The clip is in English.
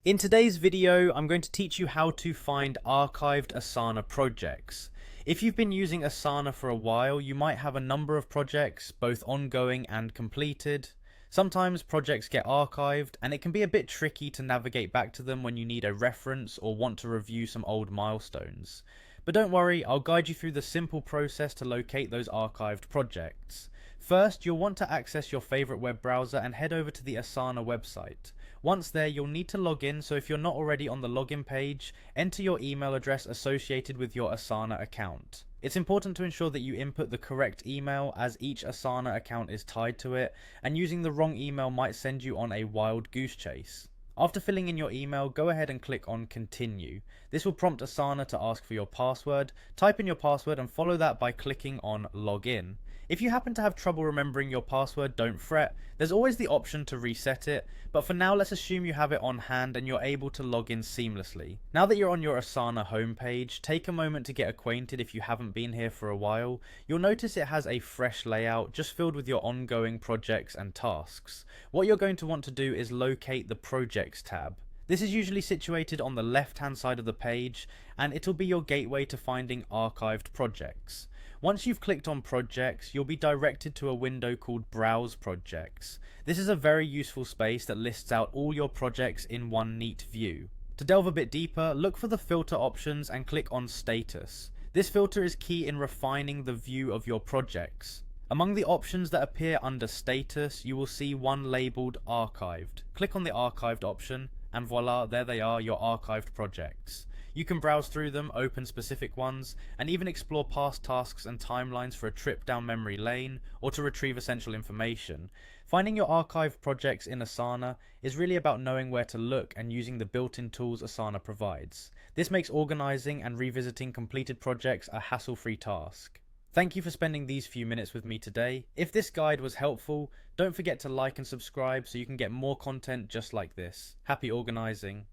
In today's video, I'm going to teach you how to find archived Asana projects. If you've been using Asana for a while, you might have a number of projects, both ongoing and completed. Sometimes projects get archived, and it can be a bit tricky to navigate back to them when you need a reference or want to review some old milestones. But don't worry, I'll guide you through the simple process to locate those archived projects. First, you'll want to access your favorite web browser and head over to the Asana website. Once there, you'll need to log in, so if you're not already on the login page, enter your email address associated with your Asana account. It's important to ensure that you input the correct email, as each Asana account is tied to it, and using the wrong email might send you on a wild goose chase. After filling in your email, go ahead and click on Continue. This will prompt Asana to ask for your password. Type in your password and follow that by clicking on Login. If you happen to have trouble remembering your password, don't fret. There's always the option to reset it, but for now let's assume you have it on hand and you're able to log in seamlessly. Now that you're on your Asana homepage, take a moment to get acquainted if you haven't been here for a while. You'll notice it has a fresh layout just filled with your ongoing projects and tasks. What you're going to want to do is locate the Projects tab. This is usually situated on the left hand side of the page, and it'll be your gateway to finding archived projects. Once you've clicked on Projects, you'll be directed to a window called Browse Projects. This is a very useful space that lists out all your projects in one neat view. To delve a bit deeper, look for the filter options and click on Status. This filter is key in refining the view of your projects. Among the options that appear under Status, you will see one labelled Archived. Click on the Archived option, and voila, there they are, your archived projects. You can browse through them, open specific ones, and even explore past tasks and timelines for a trip down memory lane or to retrieve essential information. Finding your archived projects in Asana is really about knowing where to look and using the built-in tools Asana provides. This makes organizing and revisiting completed projects a hassle-free task. Thank you for spending these few minutes with me today. If this guide was helpful, don't forget to like and subscribe so you can get more content just like this. Happy organizing.